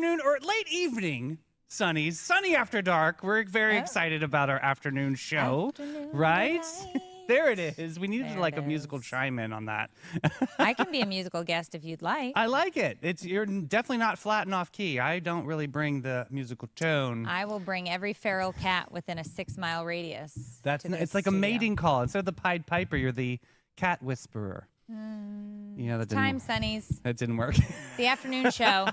afternoon or late evening, Sunnies. Sunny After Dark. We're very excited about our afternoon show, right? There it is. We needed a musical chime in on that. I can be a musical guest if you'd like. I like it. You're definitely not flat and off key. I don't really bring the musical tone. I will bring every feral cat within a 6-mile radius. It's like a mating call. Instead of the Pied Piper, you're the cat whisperer. You know, Sunnies. That didn't work. It's the afternoon show,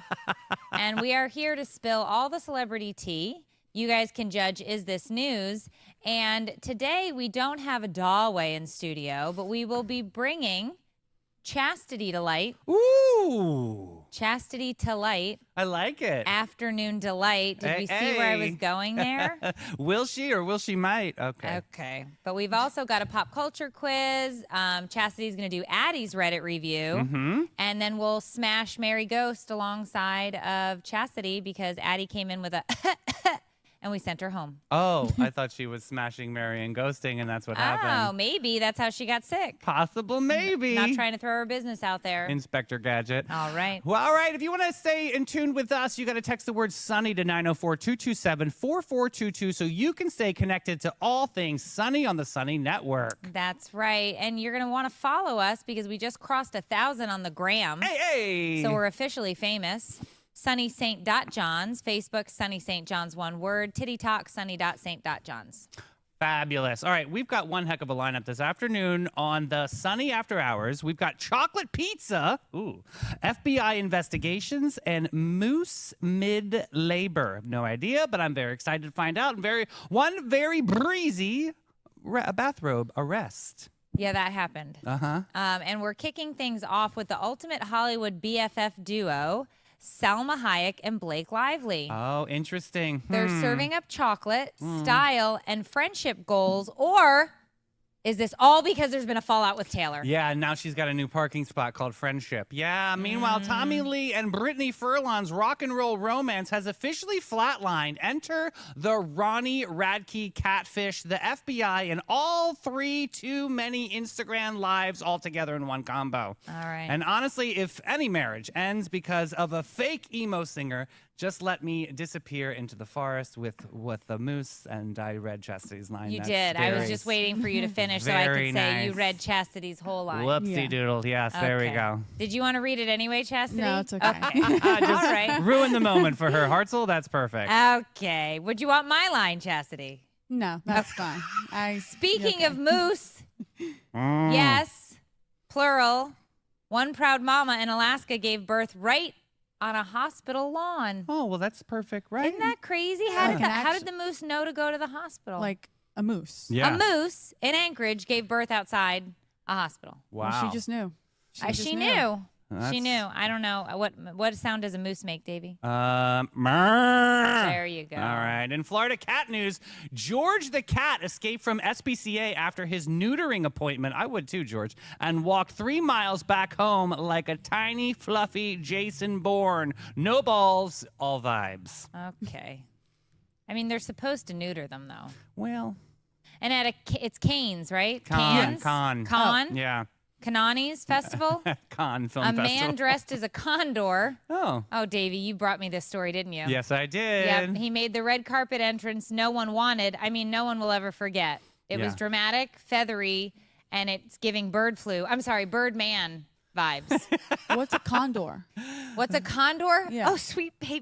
and we are here to spill all the celebrity tea. You guys can judge, is this news? And today we don't have a Dawway in studio, but we will be bringing Chastity Delight. Ooh. Chastity Delight. I like it. Afternoon Delight. Did we see where I was going there? Will she or will she might? Okay. Okay. But we've also got a pop culture quiz. Chastity's going to do Addie's Reddit review. And then we'll smash Mary Ghost alongside of Chastity because Addie came in with a and we sent her home. Oh, I thought she was smashing Mary and ghosting, and that's what happened. Oh, maybe that's how she got sick. Possible, maybe. Not trying to throw her business out there. Inspector Gadget. All right. Well, all right. If you want to stay in tune with us, you got to text the word Sunny to 904-227-4422 so you can stay connected to all things Sunny on the Sunny Network. That's right. And you're going to want to follow us because we just crossed 1,000 on the gram. Hey! So we're officially famous. Sunny St. Johns, Facebook, Sunny St. John's, one word, Titty Talk, Sunny.St.Johns. Fabulous. All right, we've got one heck of a lineup this afternoon on the Sunny After Hours. We've got chocolate pizza, FBI investigations, and moose mid-labor. No idea, but I'm very excited to find out. And one very breezy bathrobe arrest. Yeah, that happened. And we're kicking things off with the ultimate Hollywood BFF duo, Salma Hayek and Blake Lively. Oh, interesting. They're serving up chocolate, style, and friendship goals, or is this all because there's been a fallout with Taylor? Yeah, and now she's got a new parking spot called Friendship. Yeah, meanwhile, Tommy Lee and Brittany Furlan's rock and roll romance has officially flatlined. Enter the Ronnie Radke catfish, the FBI, and all too many Instagram lives all together in one combo. All right. And honestly, if any marriage ends because of a fake emo singer, just let me disappear into the forest with the moose, and I read Chastity's line. You did. I was just waiting for you to finish so I could say you read Chastity's whole line. Whoopsie doodle. Yes, there we go. Did you want to read it anyway, Chastity? No, it's okay. Just all right. Ruin the moment for her. Hartzell, that's perfect. Okay. Would you want my line, Chastity? No, that's fine. Speaking of moose, yes, plural, one proud mama in Alaska gave birth right on a hospital lawn. Oh, well, that's perfect, right? Isn't that crazy? How did the moose know to go to the hospital? Like a moose. Yeah. A moose in Anchorage gave birth outside a hospital. Wow. Well, she just knew. She knew. She knew. I don't know. What sound does a moose make, Davey? Murr. There you go. All right. In Florida cat news, George the cat escaped from SPCA after his neutering appointment. I would too, George. And walked 3 miles back home like a tiny, fluffy Jason Bourne. No balls, all vibes. Okay. I mean, they're supposed to neuter them, though. Well. And it's Canes, right? Con. Yeah. Kanani's Festival. Con Film A Festival. man dressed as a condor. Oh. Oh, Davey, you brought me this story, didn't you? Yes, I did. Yep. He made the red carpet entrance no one wanted. I mean, no one will ever forget. It was dramatic, feathery, and it's giving Birdman vibes. What's a condor? What's a condor? Yeah. Oh, sweet baby.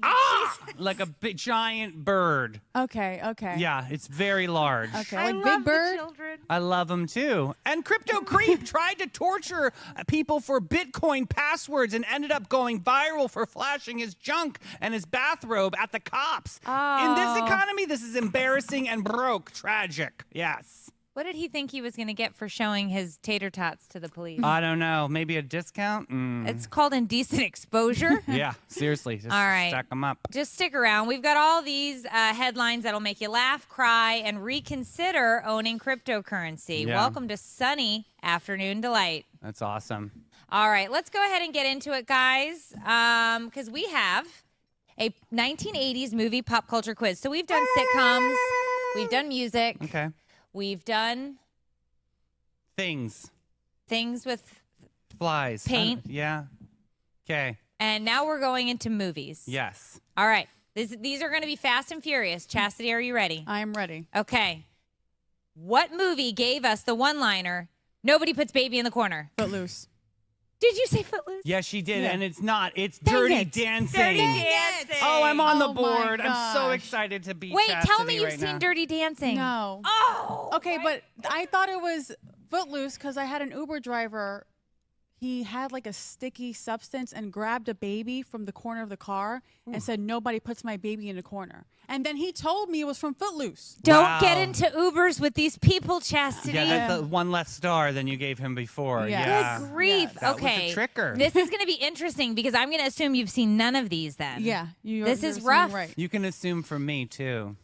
Like a big, giant bird. Okay. Yeah, it's very large. Okay, like Big Bird? Children. I love them too. And Crypto Creep tried to torture people for Bitcoin passwords and ended up going viral for flashing his junk and his bathrobe at the cops. In this economy, this is embarrassing and broke. Tragic. Yes. What did he think he was going to get for showing his tater tots to the police? I don't know. Maybe a discount? It's called indecent exposure. Yeah, seriously. Just All right. stack them up. Just stick around. We've got all these headlines that'll make you laugh, cry, and reconsider owning cryptocurrency. Yeah. Welcome to Sunny Afternoon Delight. That's awesome. All right, let's go ahead and get into it, guys, because we have a 1980s movie pop culture quiz. So we've done sitcoms. We've done music. Okay. We've done Things. things with Flies. Paint. Yeah. Okay. And now we're going into movies. Yes. All right. These are going to be fast and furious. Chastity, are you ready? I am ready. Okay. What movie gave us the one-liner, nobody puts baby in the corner? Footloose. Did you say Footloose? Yes, she did, Yeah. and it's not. It's Dang Dirty it. Dancing. Dirty Dancing. Oh, I'm on the Oh, my board. I'm so gosh. excited to be. Wait, tell Chastity me you've right seen now. Dirty Dancing. No. Oh. Okay, but I thought it was Footloose because I had an Uber driver. He had like a sticky substance and grabbed a baby from the corner of the car and said, "Nobody puts my baby in a corner." And then he told me it was from Footloose. Don't Wow. get into Ubers with these people, Chastity. Yeah, that's the one less star than you gave him before. Yeah. Yeah. Good grief. That was a Okay. tricker. This is going to be interesting because I'm going to assume you've seen none of these then. Yeah, This is you're rough. Right. You can assume for me too.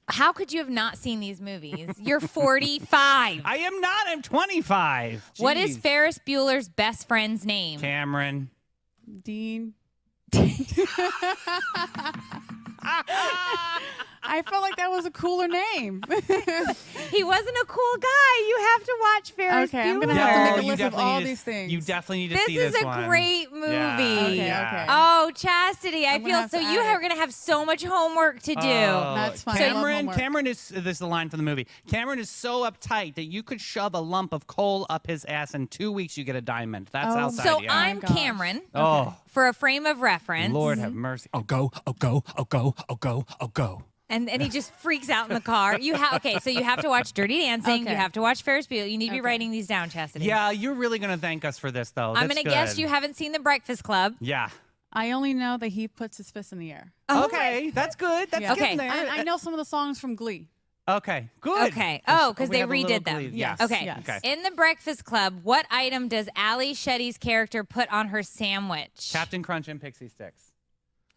How could you have not seen these movies? You're 45. I am not. I'm 25. What is Jeez. Ferris Bueller's best friend's name? Cameron. Dean. I felt like that was a cooler name. He wasn't a cool guy. You have to watch Ferris Okay, I'm Bueller. gonna have to make a you list of definitely all need to these s- things. You definitely need to This see is this a one. great movie. Yeah. Okay, yeah. okay. Oh, Chastity, I I'm gonna feel have so to you add are it. going to have so much homework to do. That's fine. I love Cameron, homework. Cameron is, this is the line from the movie. Cameron is so uptight that you could shove a lump of coal up his ass in 2 weeks, you get a diamond. That's Oh. how So tight. I'm gosh. Cameron. Oh, For a frame of reference. Lord have mercy. Oh, go, oh, go, oh, go, oh, go, oh, go. And he just freaks out in the car. Okay, so you have to watch Dirty Dancing. Okay. You have to watch Ferris Bueller. You need to be Okay. writing these down, Chastity. Yeah, you're really going to thank us for this, though. I'm going to guess you haven't seen The Breakfast Club. Yeah. I only know that he puts his fist in the air. Oh, Okay, that's good. That's Yeah. getting Okay. there. I know some of the songs from Glee. Okay, good. Okay. Oh, because We they have a little redid them. glee. Yes. Okay. Yes. Okay. In The Breakfast Club, what item does Ali Shetty's character put on her sandwich? Captain Crunch and Pixie Sticks.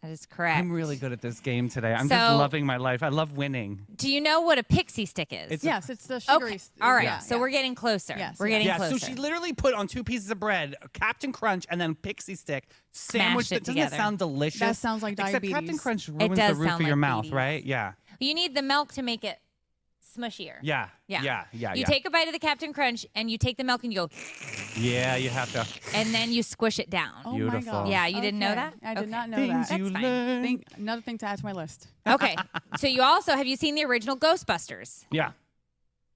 That is correct. I'm really good at this game today. I'm So- just loving my life. I love winning. Do you know what a pixie stick is? It's- Yes, it's the sugary. Okay. All right. Yeah, so yeah. we're getting closer. Yes, We're yes. getting Yeah, closer. so she literally put on 2 pieces of bread, Captain Crunch, and then Pixie Stick, sandwiched it it. Doesn't together. that sound delicious? That sounds like Except Captain diabetes. Crunch ruins the does roof sound of your like mouth, diabetes. right? Yeah. You need the milk to make it smushier. Yeah. Yeah. Yeah. You take a bite of the Captain Crunch and you take the milk and you go, Yeah, you have to. and then you squish it down. Oh Beautiful. my God. Yeah, you didn't know Okay. that? I did Okay. not know Things that. you fine. learn. Another thing to add to my list. Okay. So you also, have you seen the original Ghostbusters? Yeah.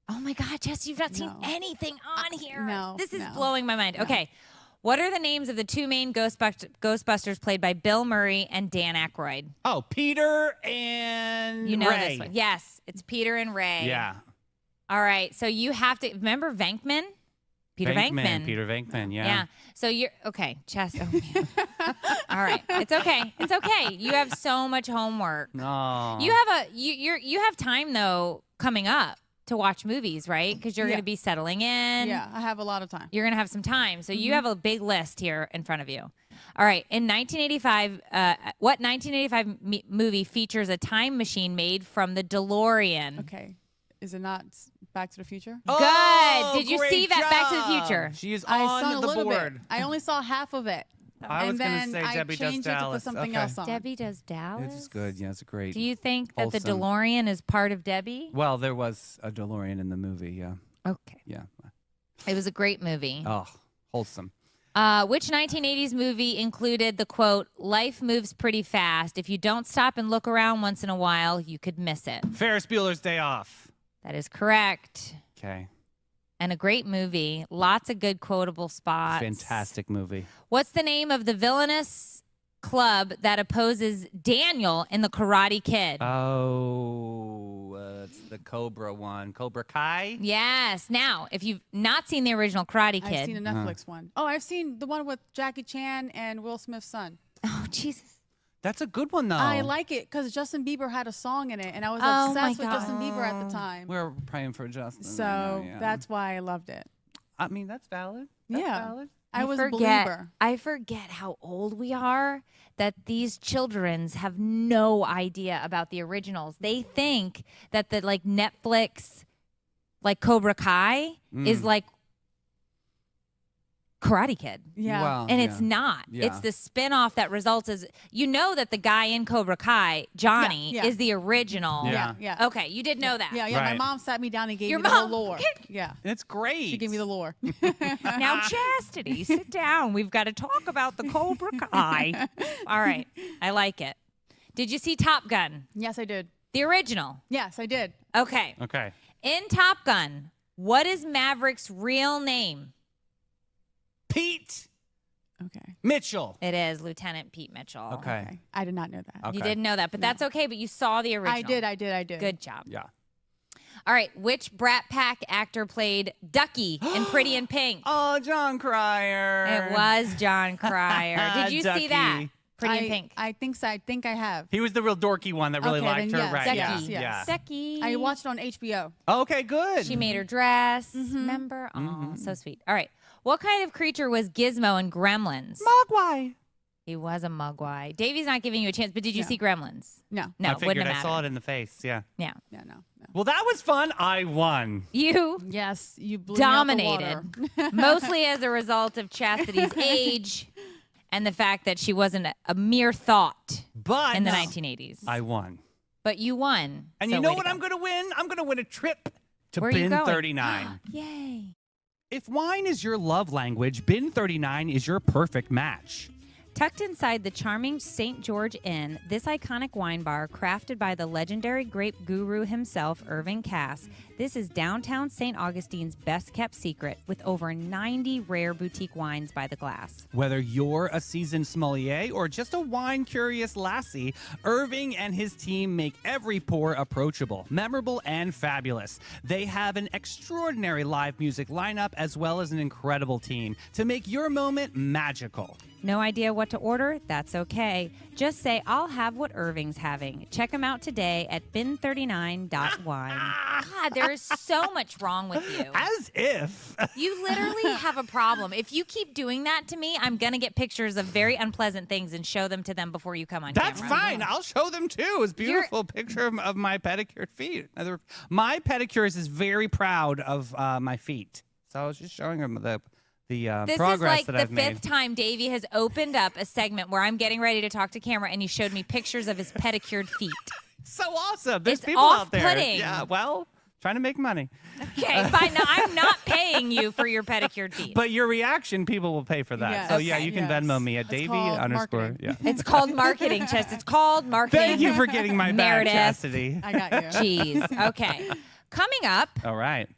Oh my God, Jess, you've not seen No. anything on here. no, This is no. blowing my mind. Okay. What are the names of the 2 main Ghostbusters played by Bill Murray and Dan Aykroyd? Oh, Peter and You know Ray. this one. Yes, it's Peter and Ray. Yeah. All right. So you have to remember Venkman? Peter Venkman. Peter Venkman, yeah. Yeah. So you're okay, Chess. Oh, man. All right. It's okay. It's okay. You have so much homework. No. You have you have time though coming up to watch movies, right? Because you're Yeah. going to be settling in. Yeah, I have a lot of time. You're going to have some time. So Mm-hmm. you have a big list here in front of you. All right. In 1985, what 1985 movie features a time machine made from the DeLorean? Okay. Is it not Back to the Future? Oh, Good. Did you great see that Back to the job. Future? She is I on saw a the little board. bit. I only saw half of it. I was and gonna then say I Debbie Does changed it to Dallas. put something Okay. else on. Debbie Does Dallas? This is good. Yeah, it's great. Do you think that the Wholesome. DeLorean is part of Debbie? Well, there was a DeLorean in the movie. Yeah. Okay. Yeah. It was a great movie. Oh, wholesome. Which 1980s movie included the quote, "Life moves pretty fast. If you don't stop and look around once in a while, you could miss it"? Ferris Bueller's Day Off. That is correct. Okay. And a great movie. Lots of good quotable spots. Fantastic movie. What's the name of the villainous club that opposes Daniel in The Karate Kid? Oh, it's the Cobra one. Cobra Kai? Yes. Now, if you've not seen the original Karate Kid. I've seen a Netflix one. Oh, I've seen the one with Jackie Chan and Will Smith's son. Oh, Jesus. That's a good one, though. I like it because Justin Bieber had a song in it, and I was Oh, my obsessed with Justin God. Bieber at the time. We're praying for Justin. So I know, yeah. that's why I loved it. I mean, that's valid. That's Yeah. valid. I was a forget, believer. I forget how old we are that these childrens have no idea about the originals. They think that the like Netflix, like Cobra Kai, is like Karate Kid. Yeah. Well, And yeah. it's not. Yeah. It's the spinoff that results as that the guy in Cobra Kai, Johnny, Yeah. is the original. Yeah. Yeah. Okay, you did know that. Yeah, yeah. My Right. mom sat me down and gave Your me the whole mom- lore. Yeah. It's great. She gave me the lore. Now, Chastity, sit down. We've got to talk about the Cobra Kai. All right, I like it. Did you see Top Gun, Yes, I did. the original? Yes, I did. Okay. Okay. In Top Gun, what is Maverick's real name? Pete Okay. Mitchell. It is Lieutenant Pete Mitchell. Okay. I did not know that. Okay. You didn't know that, but that's okay. But you saw the original. I did. Good job. Yeah. All right. Which Brat Pack actor played Ducky in Pretty in Pink? Oh, John Cryer. It was John Cryer. Did you see that? Ducky. Pretty in Pink. I think so. I think I have. He was the real dorky one that really Okay, liked then her, yes, right? Ducky. Yeah. yes. Yeah. Ducky. I watched it on HBO. Okay, good. She made her dress. Mm-hmm. Remember? Oh, so sweet. All right. What kind of creature was Gizmo in Gremlins? Mogwai. He was a Mugwai. Davey's not giving you a chance, but did you No. see Gremlins? No. No, I wouldn't figured have I saw it mattered. in the face. Yeah. Yeah. Yeah, no. Well, that was fun. I won. You Yes, you blew me out the water. dominated, mostly as a result of Chastity's age and the fact that she wasn't a mere thought But in the 1980s. I won. But you won. And so you know way to what go. I'm going to win? I'm going to win a trip to Where are you Bin going? 39. Yay. If wine is your love language, Bin 39 is your perfect match. Tucked inside the charming St. George Inn, this iconic wine bar, crafted by the legendary grape guru himself, Irving Cass, this is downtown St. Augustine's best-kept secret with over 90 rare boutique wines by the glass. Whether you're a seasoned sommelier or just a wine-curious lassie, Irving and his team make every pour approachable, memorable, and fabulous. They have an extraordinary live music lineup as well as an incredible team to make your moment magical. No idea what to order? That's okay. Just say, I'll have what Irving's having. Check them out today at bin39.wine. God, there is so much wrong with you. As if. You literally have a problem. If you keep doing that to me, I'm going to get pictures of very unpleasant things and show them to them before you come on That's camera. fine. I'll show them too. It's a beautiful picture of my pedicured feet. My pedicurist is very proud of my feet. So I was just showing him the This progress is like that the I've made. fifth time Davey has opened up a segment where I'm getting ready to talk to camera and he showed me pictures of his pedicured feet. So awesome. There's It's people out there. off-putting. Yeah, well, trying to make money. Okay, fine. Now, I'm not paying you for your pedicured feet. But your reaction, people will pay for that. Yes. So yeah, Okay. you can Yes. Venmo me at It's Davey called _. marketing. Yeah. It's called marketing, Chest. It's called marketing. Thank you for getting my back, Meredith. Chastity. I got you. Jeez. Okay. Coming up, All right.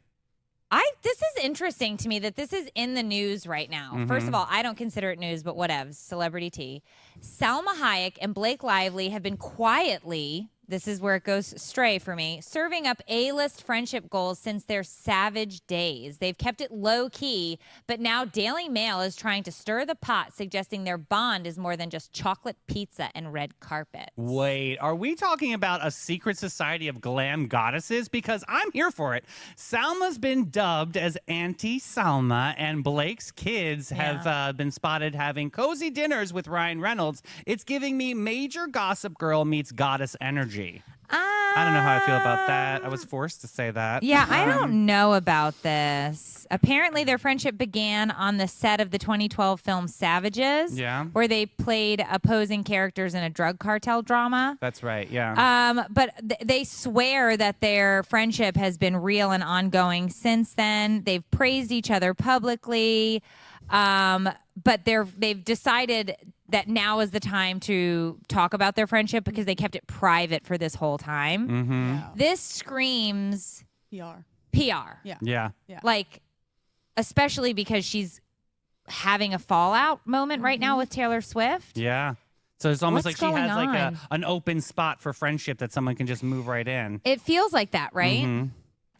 this is interesting to me that this is in the news right now. First of all, I don't consider it news, but whatevs, celebrity tea. Salma Hayek and Blake Lively have been quietly, this is where it goes stray for me, serving up A-list friendship goals since their savage days. They've kept it low-key, but now Daily Mail is trying to stir the pot, suggesting their bond is more than just chocolate pizza and red carpet. Wait, are we talking about a secret society of glam goddesses? Because I'm here for it. Salma's been dubbed as Auntie Salma, and Blake's kids have been spotted having cozy dinners with Ryan Reynolds. It's giving me major Gossip Girl meets goddess energy. I don't know how I feel about that. I was forced to say that. Yeah, I don't know about this. Apparently, their friendship began on the set of the 2012 film Savages, Yeah. where they played opposing characters in a drug cartel drama. That's right, yeah. But they swear that their friendship has been real and ongoing since then. They've praised each other publicly, but they've decided that now is the time to talk about their friendship because they kept it private for this whole time. Mm-hmm. This screams PR. PR. Yeah. Yeah. Like, especially because she's having a fallout moment right now with Taylor Swift. Yeah. So it's almost What's like she has going like on? an open spot for friendship that someone can just move right in. It feels like that, right? Mhm.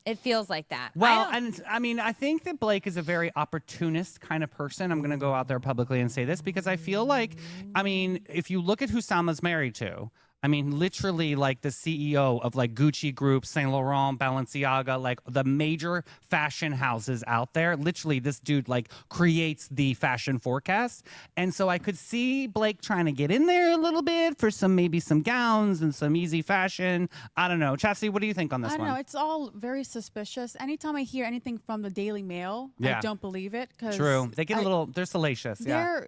It feels like that. Well, and I mean, I think that Blake is a very opportunist kind of person. I'm going to go out there publicly and say this because I feel like, I mean, if you look at who Salma's married to, I mean, literally like the CEO of like Gucci Group, Saint Laurent, Balenciaga, like the major fashion houses out there. Literally, this dude like creates the fashion forecast. And so I could see Blake trying to get in there a little bit for maybe some gowns and some easy fashion. I don't know. Chastity, what do you think on this I one? don't know. It's all very suspicious. Anytime I hear anything from the Daily Mail, Yeah. I don't believe it. True. They get a little, they're salacious. Yeah.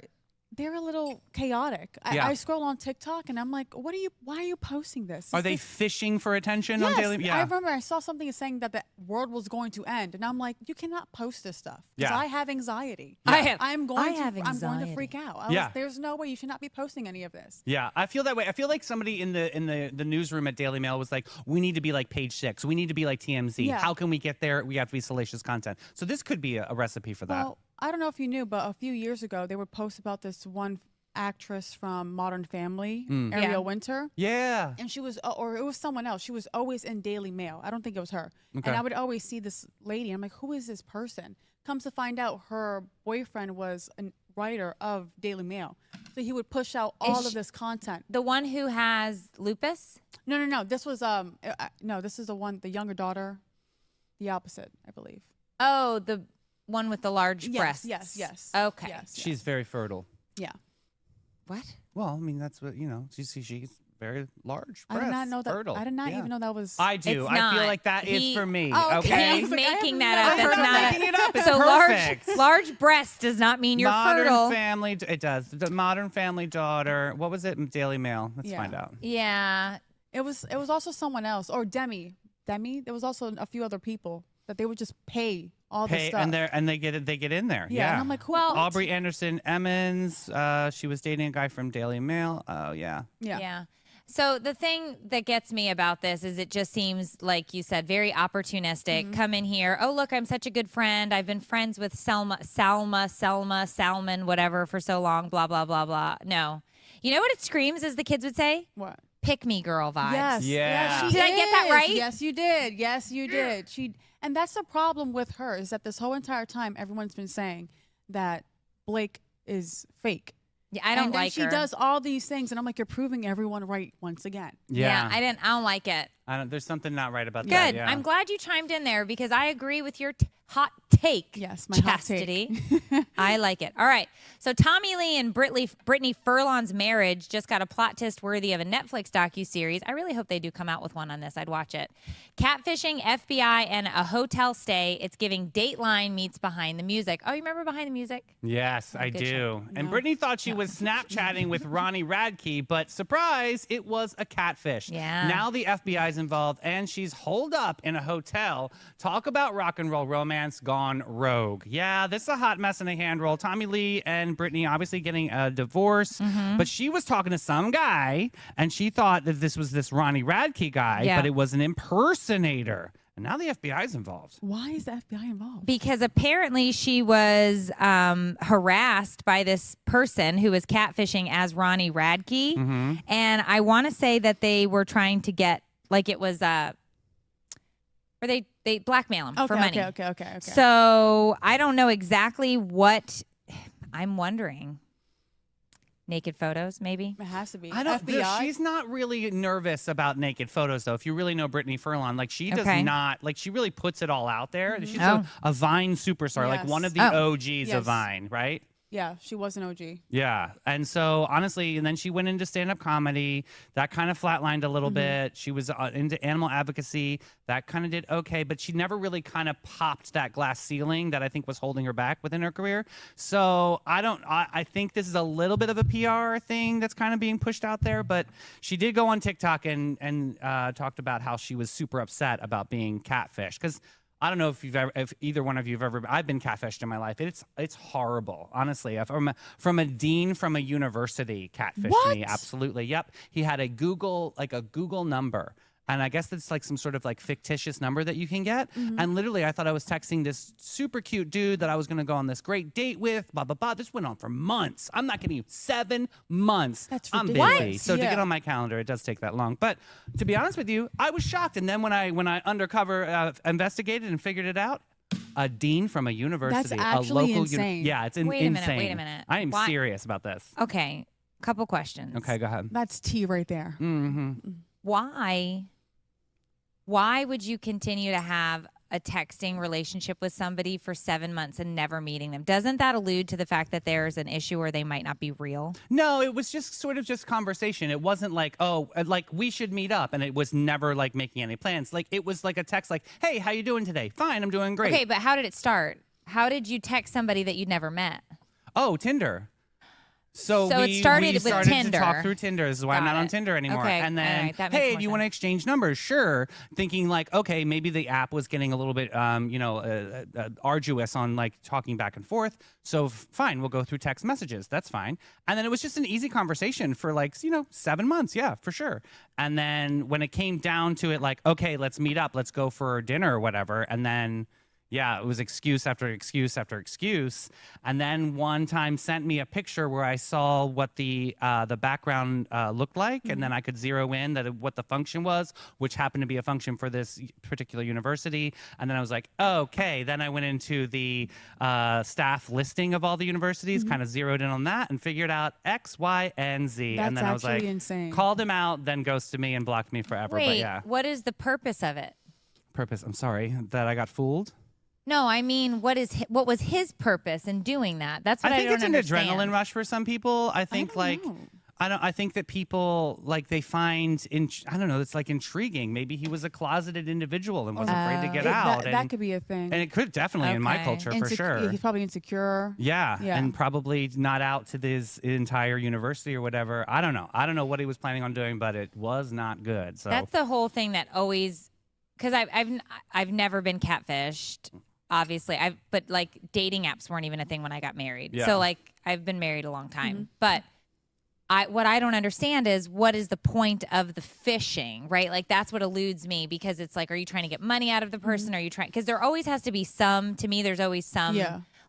They're a little chaotic. Yeah. I scroll on TikTok and I'm like, why are you posting this? Are Is they this- fishing for attention on Yes, Daily? Yeah. I remember I saw something saying that the world was going to end, and I'm like, you cannot post this stuff because Yeah. I have anxiety. I I'm going to anxiety. freak out. Yeah. There's no way you should not be posting any of this. Yeah, I feel that way. I feel like somebody in the newsroom at Daily Mail was like, "We need to be like Page Six. We need to be like TMZ. Yeah. How can we get there? We have to be salacious content." So this could be a recipe for that. Well, I don't know if you knew, but a few years ago they would post about this one actress from Modern Family, Ariel Yeah. Winter. Yeah. And she was, or it was someone else. She was always in Daily Mail. I don't think it was her. Okay. And I would always see this lady. I'm like, who is this person? Comes to find out, her boyfriend was a writer of Daily Mail. So he would push out all of this content. The one who has lupus? No. This was no. This is the younger daughter. The opposite, I believe. Oh, the one with the large breasts. Yes. Okay. Yes. She's very fertile. Yeah. What? Well, I mean, that's what, she's very large breasts. I did not know that. Fertile. I did not Yeah. even know that was. I do. It's I feel not. like that is He- for me. Oh, okay. He's I have making no that up. idea. That's I'm not making it up. It's so perfect. large breasts does not mean you're Modern fertile. Family. It does. The Modern Family daughter. What was it? Daily Mail. Let's Yeah. find out. Yeah. It was also someone else, or Demi. There was also a few other people that they would just pay all this Pay, stuff. and they get it. They get in there. yeah. Yeah. And I'm like, who? Well- what? Aubrey Anderson Emmons. She was dating a guy from Daily Mail. Oh yeah. Yeah. So the thing that gets me about this is it just seems, like you said, very opportunistic. Come in here. Oh, look, I'm such a good friend. I've been friends with Salmon, whatever, for so long, blah, blah, blah, blah. No. You know what it screams, as the kids would say? What? Pick me girl vibes. Yes. Yeah. She Did I get that is. right? Yes, you did. Yes, you did. And that's the problem with her, is that this whole entire time everyone's been saying that Blake is fake. Yeah, I don't and then like she her. does all these things, and I'm like, you're proving everyone right once again. Yeah, I don't like it. There's something not right about Good. that. Yeah. I'm glad you chimed in there because I agree with your hot take. Yes, my hot Chastity. take. I like it. All right. So Tommy Lee and Brittany Furlan's marriage just got a plot twist worthy of a Netflix docuseries. I really hope they do come out with one on this. I'd watch it. Catfishing, FBI, and a hotel stay. It's giving Dateline meets Behind the Music. Oh, you remember Behind the Music? Yes, I good do. show. And No. Brittany thought she was Snapchatting with Ronnie Radke, but surprise, it was a catfish. Yeah. Now the FBI's involved, and she's holed up in a hotel. Talk about rock and roll romance gone rogue. Yeah, this is a hot mess in a hand roll. Tommy Lee and Brittany obviously getting a divorce, but she was talking to some guy, and she thought that this was this Ronnie Radke guy, Yeah. but it was an impersonator. And now the FBI's involved. Why is the FBI involved? Because apparently she was harassed by this person who was catfishing as Ronnie Radke. Mm-hmm. And I want to say that they were trying to get, like it was, or they blackmail him for money. Okay. So I don't know exactly what I'm wondering. Naked photos, maybe? It has to be. I don't. FBI. She's not really nervous about naked photos, though. If you really know Brittany Furlan, like she does Okay. not. Like she really puts it all out there. She's Oh. a Vine superstar, like Yes. one of the Oh. OGs Yes. of Vine, right? Yeah, she was an OG. Yeah. And so honestly, and then she went into stand-up comedy. That kind of flatlined a little bit. She was into animal advocacy. That kind of did okay, but she never really kind of popped that glass ceiling that I think was holding her back within her career. So I think this is a little bit of a PR thing that's kind of being pushed out there, but she did go on TikTok and talked about how she was super upset about being catfished. Because I don't know if either one of you have ever. I've been catfished in my life. It's horrible, honestly. From a dean from a university catfished me. What? Absolutely. Yep. He had a Google number. And I guess it's like some sort of like fictitious number that you can get. And literally, I thought I was texting this super cute dude that I was going to go on this great date with, blah, blah, blah. This went on for months. I'm not kidding you. 7 months. That's I'm ridiculous. busy. So to Yeah. get on my calendar, it does take that long. But to be honest with you, I was shocked. And then when I undercover investigated and figured it out, a dean from a university, actually a local insane. yeah, it's Wait a minute, insane. wait a minute. I am Why- serious about this. Okay. Couple questions. Okay, go ahead. That's tea right there. Why would you continue to have a texting relationship with somebody for 7 months and never meeting them? Doesn't that allude to the fact that there's an issue where they might not be real? No, it was just sort of just conversation. It wasn't like, oh, like we should meet up, and it was never like making any plans. Like it was like a text like, hey, how you doing today? Fine, I'm doing great. Okay, but how did it start? How did you text somebody that you'd never met? Oh, Tinder. So it we started with started Tinder. to talk through Tinder. This is why I'm Got not on it. Tinder anymore. Okay, And then, all right, that makes hey, more do you want to sense. exchange numbers? Sure. Thinking like, okay, maybe the app was getting a little bit, arduous on like talking back and forth. So fine, we'll go through text messages. That's fine. And then it was just an easy conversation for like, 7 months. Yeah, for sure. And then when it came down to it, like, okay, let's meet up. Let's go for dinner or whatever. And then yeah, it was excuse after excuse after excuse, and then one time sent me a picture where I saw what the background looked like, and then I could zero in what the function was, which happened to be a function for this particular university. And then I was like, okay. Then I went into the staff listing of all the universities, kind of zeroed in on that, and figured out X, Y, and Z. That's and then I was like, actually insane. called him out, then ghosted me and blocked me forever. Wait, But yeah, what is the purpose of it? purpose. I'm sorry that I got fooled. No, I mean, what was his purpose in doing that? That's what I, think don't it's an understand. adrenaline rush for some people. I think I think that people like they find I don't know, it's like intriguing. Maybe he was a closeted individual and was afraid to get out. That could be a thing. And it could definitely in my Okay. culture for sure. He's probably insecure. Yeah, Yeah. and probably not out to this entire university or whatever. I don't know. I don't know what he was planning on doing, but it was not good. So That's the whole thing that always, because I've never been catfished. Obviously, but like dating apps weren't even a thing when I got married. Yeah. So like I've been married a long time, but what I don't understand is what is the point of the phishing, right? Like that's what eludes me, because it's like, are you trying to get money out of the person? Are you trying? Because there always has to be some. To me, there's always some.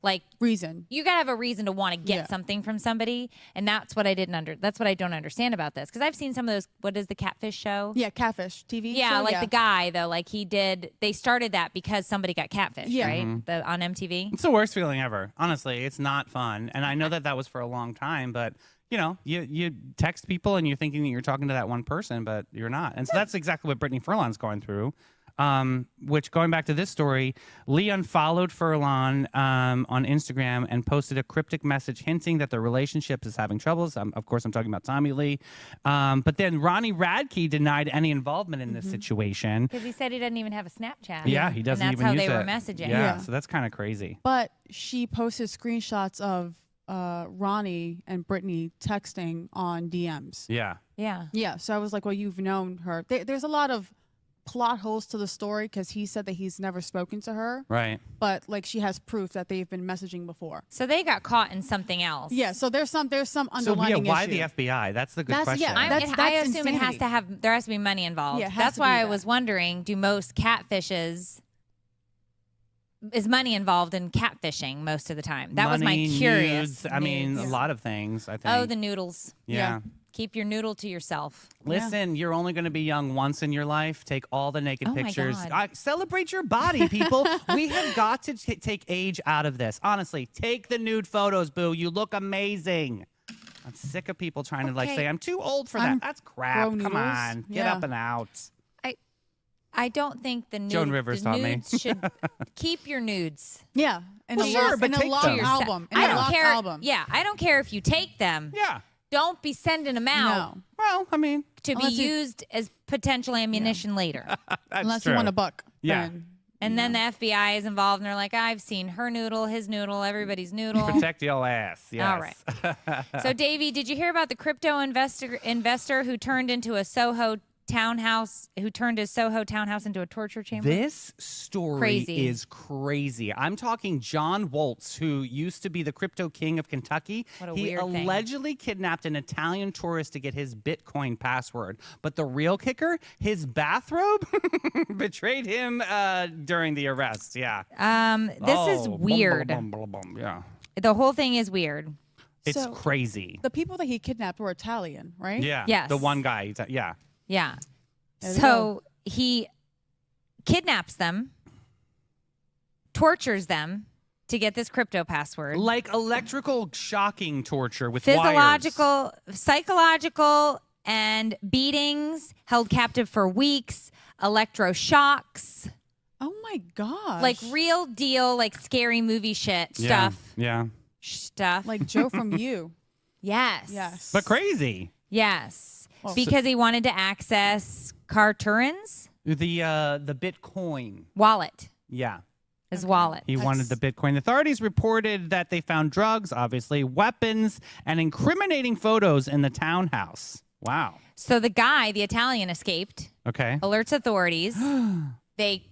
Like Reason. you gotta have a reason to want to get Yeah. something from somebody, and that's what I That's what I don't understand about this, because I've seen some of those. What is the catfish show? Yeah, Catfish TV. Yeah, show? like the guy though, like they started that because somebody got catfished, Yeah. right? On MTV. it's the worst feeling ever. Honestly, it's not fun. And I know that was for a long time, but you text people and you're thinking that you're talking to that one person, but you're not. And so that's exactly what Brittany Furlan's going through. Which, going back to this story, Lee unfollowed Furlan on Instagram and posted a cryptic message hinting that the relationship is having troubles. Of course, I'm talking about Tommy Lee. But then Ronnie Radke denied any involvement in this situation. Because he said he doesn't even have a Snapchat. Yeah, he doesn't and even that's use how they it. were messaging. Yeah, so that's kind of crazy. But she posted screenshots of Ronnie and Brittany texting on DMs. Yeah. Yeah. Yeah, so I was like, well, you've known her. There's a lot of plot holes to the story, because he said that he's never spoken to her, Right. but like she has proof that they've been messaging before. So they got caught in something else. Yeah, so there's some So underlying why issue. the FBI? That's the good That's- question. yeah, I That's assume it has insanity. there has to be money involved. Yeah, it has That's to why be I that. was wondering, do most catfishes, is money involved in catfishing most of the time? That was my Money, curious. nudes, I mean, nudes. a lot of things, I think. Oh, the noodles. yeah. Keep your noodle to yourself. Listen, you're only going to be young once in your life. Take all the naked Oh my pictures. God. Celebrate your body, people. We have got to take age out of this. Honestly, take the nude photos, boo. You look amazing. I'm sick of people trying to like Okay. say, I'm too old for I'm that. That's crap. pro Come noodles. on. Get Yeah. up and out. I don't think the Joan Rivers the taught me. nudes should keep your nudes. Yeah, in Well, a sure, lock, but in a take lock them. album. In I a don't lock care. album. Yeah, I don't care if you take them. Yeah. Don't be sending them out No, Well, I mean, to be Unless you- used as potential ammunition later. that's unless true. you want a buck. Yeah. then- And then the FBI is involved, and they're like, I've seen her noodle, his noodle, everybody's noodle. Protect your ass. Yes. All right. So, Davey, did you hear about the crypto investor who turned into a Soho townhouse, who turned his Soho townhouse into a torture chamber? This story Crazy. is crazy. I'm talking John Waltz, who used to be the crypto king of Kentucky. What a He weird thing. allegedly kidnapped an Italian tourist to get his Bitcoin password. But the real kicker, his bathrobe betrayed him during the arrest. Yeah. This is Oh, bum, weird. bum, bum, bum, bum. Yeah. The whole thing is weird. It's So- crazy. The people that he kidnapped were Italian, right? Yeah. Yes. The one guy. Yeah. Yeah. There we So he kidnaps them, tortures them, to get this crypto password. Like electrical shocking torture with wires. Physiological, psychological, and beatings, held captive for weeks, electroshocks, Oh my gosh. like real deal, like scary movie shit stuff. Yeah. Stuff. Like Joe from You. yes. Yes. But crazy. Yes. Oh. Because he wanted to access Carturin's The Bitcoin. wallet. Yeah. His wallet. He wanted the Bitcoin. Authorities reported that they found drugs, obviously, weapons, and incriminating photos in the townhouse. Wow. So the guy, the Italian, escaped, Okay. alerts authorities. They,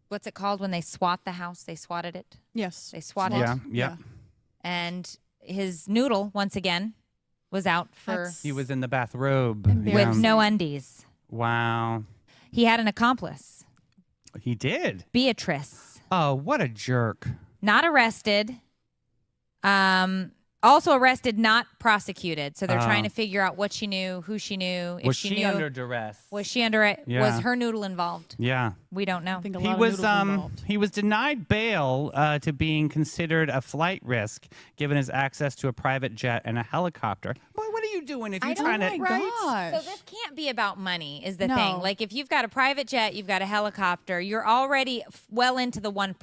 what's it called when they swat the house? They swatted it. Yes. They swatted Yeah. it. Yeah. And his noodle, once again, was out for That's- He was in the bathrobe. Embarrassing. with no undies. Wow. He had an accomplice, He did. Beatrice. Oh, what a jerk. Not arrested. Also arrested, not prosecuted. So they're trying to figure out what she knew, who she knew, if Was she she knew. under duress? Was she under it? Yeah. Was her noodle involved? Yeah. We don't know. I think a He lot was of noodles involved. he was denied bail to being considered a flight risk, given his access to a private jet and a helicopter. Boy, what are you doing if you're trying Oh to? my Right? gosh. So this can't be about money, is the No. thing. Like if you've got a private jet, you've got a helicopter, you're already well into the 1%.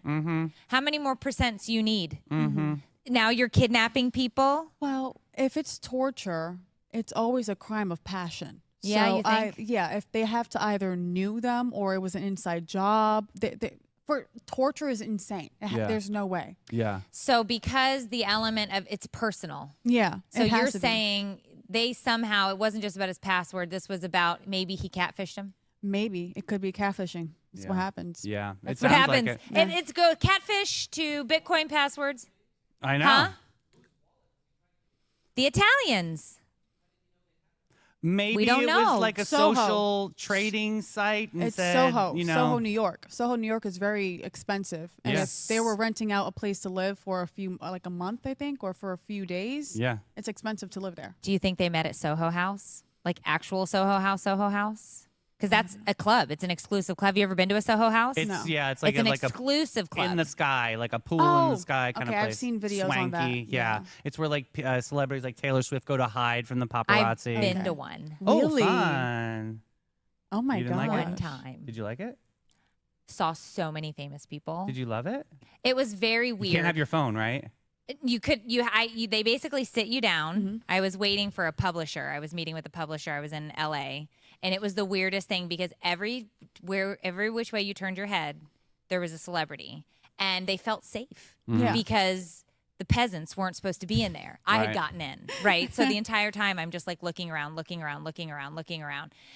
Mm-hmm. How many more percents you need? Mm-hmm. Now you're kidnapping people. Well, if it's torture, it's always a crime of passion. Yeah, so you think? if they have to either knew them or it was an inside job, for torture is insane. Yeah. There's no way. Yeah. So because the element of it's personal. Yeah. So it has you're to be. saying they somehow, it wasn't just about his password. This was about maybe he catfished him. Maybe it could be catfishing. That's what Yeah. happens. Yeah. That's it what sounds happens. Like it. And it's go catfish to Bitcoin passwords. I know. Huh? The Italians. Maybe We don't it know. was like a Soho. social trading site and It's said, Soho, you know, Soho, New York. Soho, New York is very expensive, and Yes. if they were renting out a place to live for like a month, I think, or for a few days, yeah. it's expensive to live there. Do you think they met at Soho House? Like actual Soho House? Because that's a club. It's an exclusive club. Have you ever been to a Soho House? It's No. yeah, it's like It's an like exclusive a club. in the sky, like a pool in Oh, the sky kind okay, of I've place. seen videos Swanky, on that. yeah. Yeah. It's where like celebrities like Taylor Swift go to hide from the I've paparazzi. been Okay. to one Oh, Really? fun. Oh my You didn't god! like it? one time. Did you like it? Saw so many famous people. Did you love it? It was very weird. You can't have your phone, right? They basically sit you down. Mm-hmm. I was waiting for a publisher. I was meeting with a publisher. I was in LA, and it was the weirdest thing because every which way you turned your head, there was a celebrity, and they felt safe Yeah. because the peasants weren't supposed to be in there. I Right. had gotten in, right? So the entire time I'm just like looking around,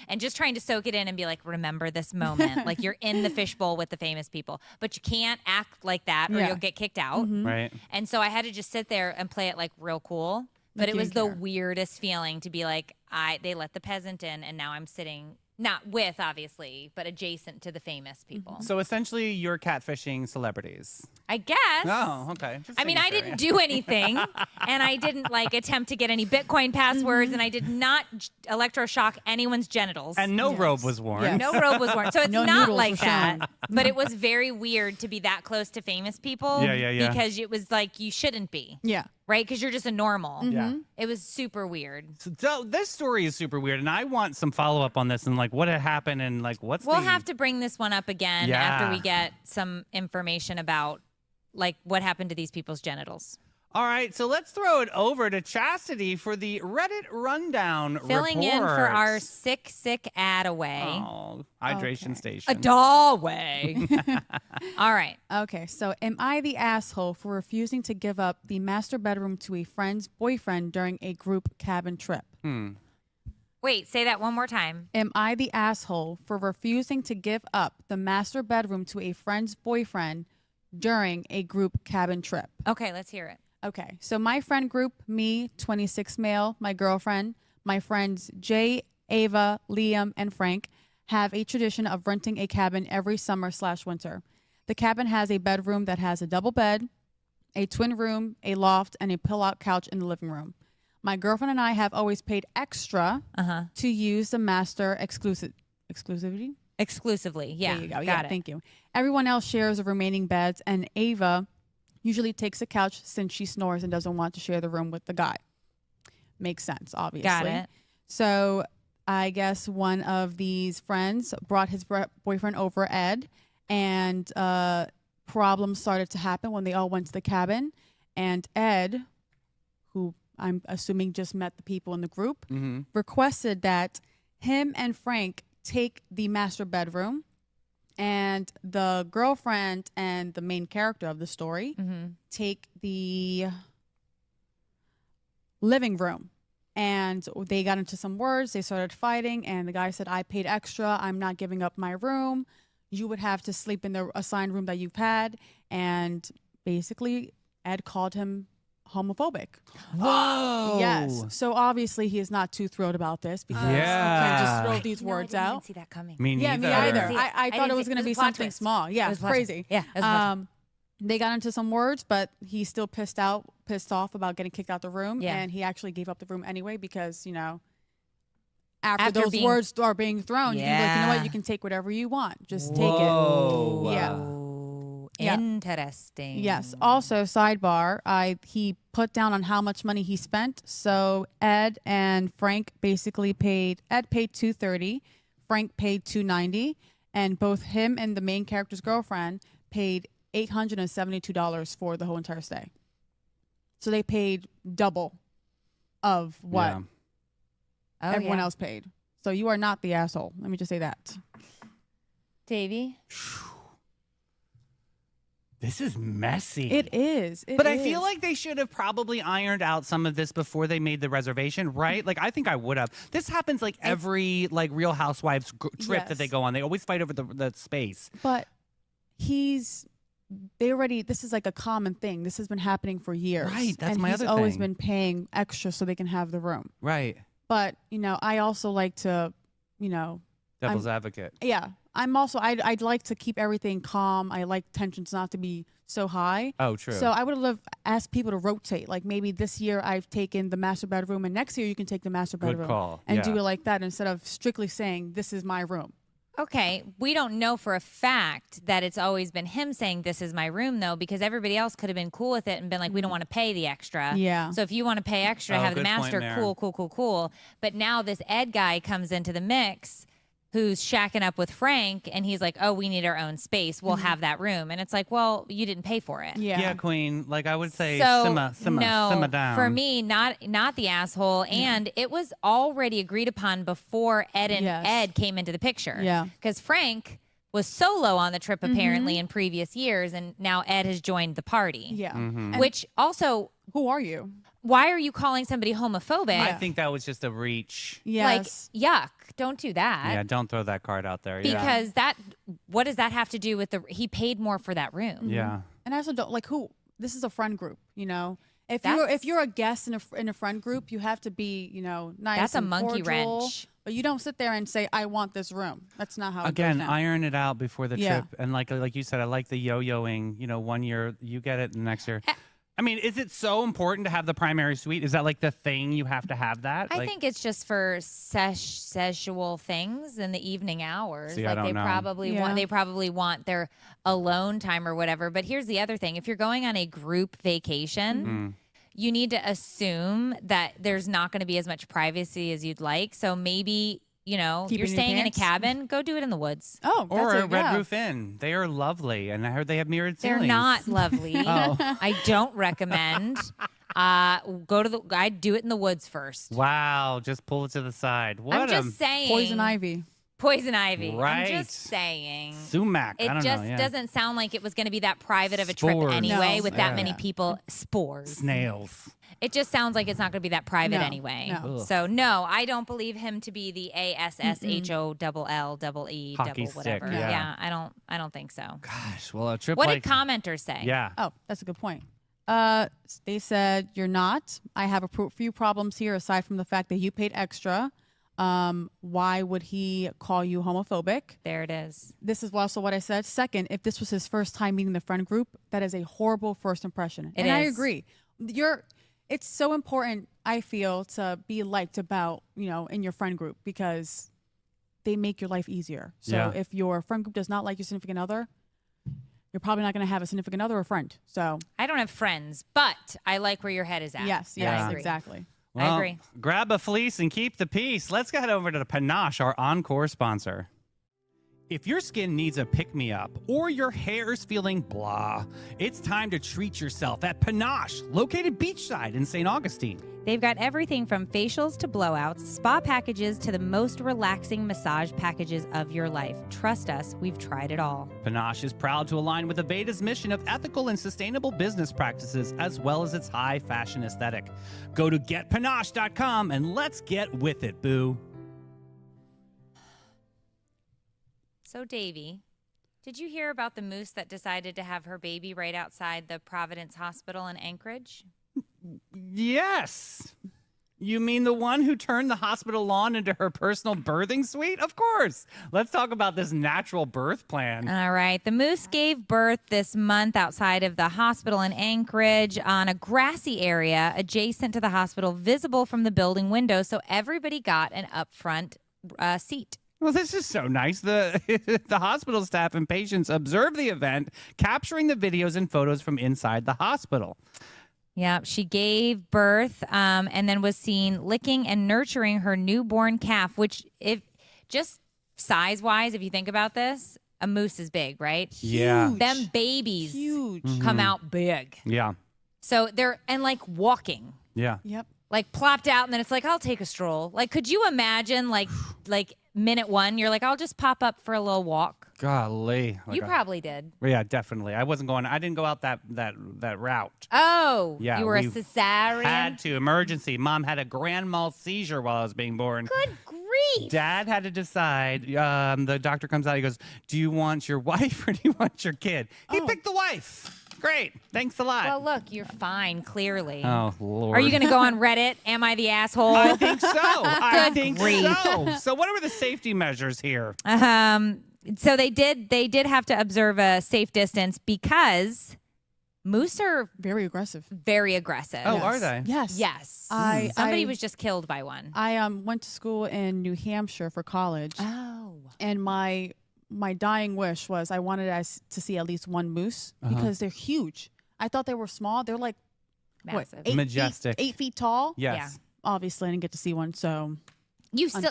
and just trying to soak it in and be like, remember this moment. Like you're in the fishbowl with the famous people, but you can't act like that or Yeah. you'll get kicked out. Right. And so I had to just sit there and play it like real cool. But Like it you was didn't the care. weirdest feeling to be like, they let the peasant in and now I'm sitting, not with obviously, but adjacent to the famous people. So essentially, you're catfishing celebrities. I guess. Oh, okay. Just I mean, making I sure, didn't yeah. do anything, and I didn't like attempt to get any Bitcoin passwords, and I did not electroshock anyone's genitals. And no Yes. robe was worn. Yes. no robe was worn, so it's No not noodles like were that. shown. But it was very weird to be that close to famous people. Yeah. Because it was like you shouldn't be, Yeah. right? Because you're just a normal. Yeah. It was super weird. So this story is super weird, and I want some follow up on this and like what had happened and like what's We'll the have to bring this one up again Yeah. after we get some information about like what happened to these people's genitals. All right, so let's throw it over to Chastity for the Reddit rundown. Filling in for our report. sick ad away. Oh, hydration Okay. station. A doorway. All right. Okay, so am I the asshole for refusing to give up the master bedroom to a friend's boyfriend during a group cabin trip? Wait, say that one more time. Am I the asshole for refusing to give up the master bedroom to a friend's boyfriend during a group cabin trip? Okay, let's hear it. Okay, so my friend group, me, 26 male, my girlfriend, my friends Jay, Ava, Liam, and Frank, have a tradition of renting a cabin every summer/winter. The cabin has a bedroom that has a double bed, a twin room, a loft, and a pull-out couch in the living room. My girlfriend and I have always paid extra to use the master exclusivity. Exclusively. Yeah. There you go. Got Yeah, it. thank you. Everyone else shares the remaining beds, and Ava Usually takes a couch since she snores and doesn't want to share the room with the guy. Makes sense, obviously. Got it. So I guess one of these friends brought his boyfriend over, Ed, and problems started to happen when they all went to the cabin. And Ed, who I'm assuming just met the people in the group, requested that him and Frank take the master bedroom, and the girlfriend and the main character of the story take the living room. And they got into some words. They started fighting, and the guy said, I paid extra. I'm not giving up my room. You would have to sleep in the assigned room that you've had. And basically, Ed called him homophobic. Whoa. Yes. So obviously, he is not too thrilled about this because Yeah. you can't just throw these No, words I didn't out. even see that coming. Me Yeah, neither. me either. See it. I thought didn't it was see going to it. be was a plot something twist. small. Yeah, It was a plot crazy. twist. Yeah, it was a plot twist. They got into some words, but he's still pissed off about getting kicked out the room. Yeah. And he actually gave up the room anyway because, after those being- words are being thrown, you can be like, you know Yeah. what, you can take whatever you want. Just take Whoa. it. Yeah. Ooh, Yeah. Interesting. Yes. Also, sidebar, he put down on how much money he spent. So Ed and Frank basically Ed paid $230, Frank paid $290, and both him and the main character's girlfriend paid $872 for the whole entire stay. So they paid double of what Yeah. Oh, everyone yeah. else paid. So you are not the asshole. Let me just say that. Davey? This is messy. It is. But I feel like they should have probably ironed out some of this before they made the reservation, right? Like, I think I would have. This happens like every Real Housewives trip that they Yes. go on. They always fight over the space. But this is like a common thing. This has been happening for years. Right, that's and my he's other always thing. been paying extra so they can have the room. Right. But, I also like to, Devil's advocate. yeah, I'd like to keep everything calm. I like tensions not to be so high. Oh, true. So I would have asked people to rotate. Like maybe this year I've taken the master bedroom and next year you can take the master Good bedroom. call, And yeah. do it like that instead of strictly saying, this is my room. Okay, we don't know for a fact that it's always been him saying this is my room though, because everybody else could have been cool with it and been like, we don't want to pay the extra. Yeah. So if you want to pay extra, Oh, have the good point, master, Maren. cool. But now this Ed guy comes into the mix who's shacking up with Frank and he's like, oh, we need our own space. We'll have that room. And it's like, well, you didn't pay for it. Yeah. Yeah, Queen. Like, I would say So simmer no, down. for me, not the asshole. And it was already agreed upon before Ed and Yes. Ed came into the picture. Yeah. Because Frank was solo on the trip apparently in previous years, and now Ed has joined the party. Yeah. Mm-hmm. And Which also, who are you? why are you calling somebody homophobic? I think that was just a reach. Yes. Like, yuck! Don't do that. Yeah, don't throw that card out there. Yeah. Because what does that have to do with he paid more for that room? Yeah. And I also don't like this is a friend group, If That's- you're a guest in a friend group, you have to be, nice. That's a and monkey cordial, wrench. But you don't sit there and say, I want this room. That's not how it Again, goes down. iron it out before the Yeah. trip. And like you said, I like the yo-yoing. 1 year you get it, and the next year. I mean, is it so important to have the primary suite? Is that like the thing you have to have that? I Like, think it's just for sexual things in the evening hours. See, I like don't they know. probably want their alone time or whatever. But here's the other thing: if you're going on a group vacation, Mm. you need to assume that there's not going to be as much privacy as you'd like. So maybe Keep you're it in your staying in a pants? cabin. Go do it in the woods. Oh, or that's a Red yeah. Roof Inn. They are lovely, and I heard they have mirrored They're ceilings. not lovely. Oh. I don't recommend. I'd do it in the woods first. Wow, just pull it to the side. What I'm just a saying. Poison ivy. Poison ivy. I'm Right. just saying. sumac. It I don't just know. Yeah. doesn't sound like it was going to be that private of a trip Spores. anyway No. with that Yeah. many Yeah. people. Spores. Snails. It just sounds like it's not going to be that private No. anyway. No. Ugh. So no, I don't believe him to be the ASSHOLLE Hockey stick, whatever. yeah. I don't think so. Gosh, well, a trip What like did commenters say? yeah. Oh, that's a good point. They said, you're not. I have a few problems here aside from the fact that you paid extra. Why would he call you homophobic? There it is. This is also what I said. Second, if this was his first time meeting the friend group, that is a horrible first impression. It and I is. agree. It's so important, I feel, to be liked about, in your friend group because they make your life easier. So Yeah. if your friend group does not like your significant other, you're probably not going to have a significant other or friend. So I don't have friends, but I like where your head is at. yes, And I yes, agree. exactly. Well, I agree. Grab a fleece and keep the peace. Let's get over to the Panache, our encore sponsor. If your skin needs a pick-me-up or your hair's feeling blah, it's time to treat yourself at Panache, located beachside in St. Augustine. They've got everything from facials to blowouts, spa packages to the most relaxing massage packages of your life. Trust us, we've tried it all. Panache is proud to align with Aveda's mission of ethical and sustainable business practices, as well as its high fashion aesthetic. Go to getpanache.com and let's get with it, boo. So, Davy, did you hear about the moose that decided to have her baby right outside the Providence Hospital in Anchorage? Yes. You mean the one who turned the hospital lawn into her personal birthing suite? Of course. Let's talk about this natural birth plan. All right. The moose gave birth this month outside of the hospital in Anchorage on a grassy area adjacent to the hospital, visible from the building window, so everybody got an upfront seat. Well, this is so nice. The hospital staff and patients observed the event, capturing the videos and photos from inside the hospital. Yeah, she gave birth and then was seen licking and nurturing her newborn calf, which, if just size-wise, if you think about this, a moose is big, right? Yeah. Huge. Them babies Huge. come out big. Yeah. So they're, and like walking. Yeah. Yep. Like plopped out, and then it's like, I'll take a stroll. Like, could you imagine, like minute one, you're like, I'll just pop up for a little walk. Golly. You probably did. Yeah, definitely. I didn't go out that route. Oh, Yeah, you were a we cesarean. Had to. Emergency. Mom had a grand mal seizure while I was being born. Good grief. Dad had to decide. The doctor comes out. He goes, do you want your wife or do you want your kid? He picked the wife. Great. Thanks a lot. Well, look, you're fine, clearly. Oh, Lord. Are you going to go on Reddit? Am I the asshole? I think so. I Good think grief. so. So what were the safety measures here? So they did have to observe a safe distance because moose are Very aggressive. very aggressive. Oh, Yes. are they? Yes. Yes. I- Somebody I- was just killed by one. I went to school in New Hampshire for college, Oh. and my dying wish was I wanted us to see at least one moose because they're huge. I thought they were small. They're like Massive. what, 8 Majestic. 8 feet tall. Yes. Obviously, I didn't get to see one. So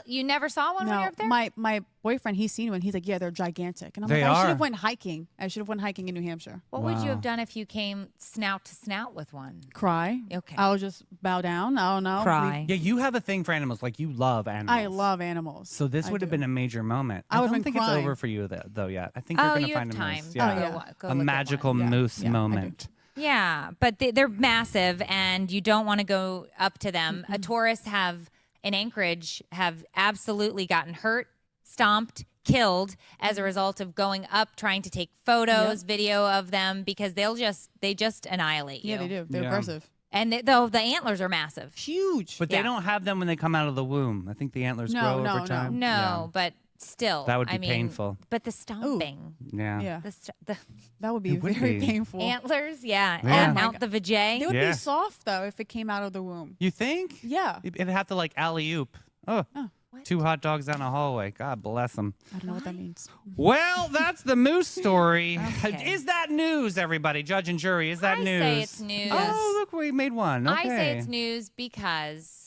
You never saw one when you were no, up there? my boyfriend, he's seen one. He's like, yeah, they're gigantic. And I'm They like, I should are. have went hiking. I should have went hiking in New Hampshire. What would you Wow. have done if you came snout to snout with one? Cry. Okay. I'll just bow down. I don't know. Cry. Yeah, you have a thing for animals. Like you love animals. I love animals. So this I would have do. been a major moment. I I would've don't been think it's crying. over for you though yet. I think you're Oh, going to you have find a time. moose. Oh, Yeah. yeah. Go A look at magical one. Yeah. moose Yeah, I do. moment. Yeah, but they're massive, and you don't want to go up to them. Tourists in Anchorage have absolutely gotten hurt, stomped, killed as a result of going up, trying to take photos, video of them, because they just annihilate you. Yeah, they do. They're Yeah. aggressive. And though the antlers are massive. Huge. But Yeah. they don't have them when they come out of the womb. I think the antlers No, grow no, over no. time. No, Yeah. but still. That would be I mean, painful. But the stomping. Yeah. Yeah. The That would be It would very be. painful. antlers, yeah. Yeah. And Oh my out God. the vajay. They would Yeah. be soft though if it came out of the womb. You think? Yeah. It'd have to like alley-oop. Oh, What? 2 hot dogs down a hallway. God bless them. I don't know what that means. Well, that's the moose story. Okay. Is that news, everybody? Judge and jury, is that I news? say it's news. Oh, look, we made one. Okay. I say it's news because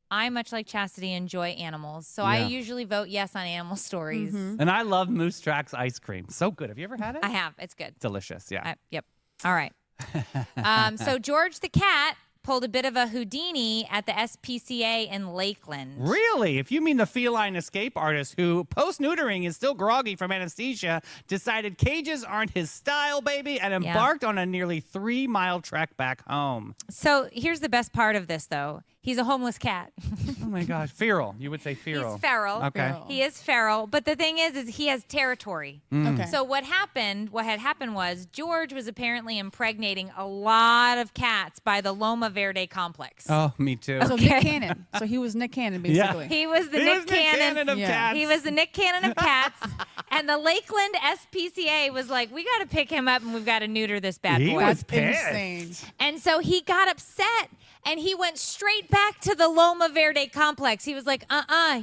I, much like Chastity, enjoy animals. So I Yeah. usually vote yes on animal stories. And I love Moose Tracks ice cream. So good. Have you ever had it? I have. It's good. Delicious, yeah. Yep. All right. So George the cat pulled a bit of a Houdini at the SPCA in Lakeland. Really? If you mean the feline escape artist who, post-neutering, is still groggy from anesthesia, decided cages aren't his style, baby, and embarked on a nearly 3-mile trek back home. So here's the best part of this, though. He's a homeless cat. Oh, my gosh. Feral. You would say feral. He's feral. Okay. Feral. He is feral. But the thing is he has territory. Okay. So what had happened was George was apparently impregnating a lot of cats by the Loma Verde complex. Oh, me too. So Nick Cannon. So he was Nick Cannon basically. He was the He Nick was Nick Cannon. of Yeah. cats. He was the Nick Cannon of cats. And the Lakeland SPCA was like, we got to pick him up and we've got to neuter this bad He boy. was That's pissed. insane. And so he got upset And he went straight back to the Loma Verde complex. He was like,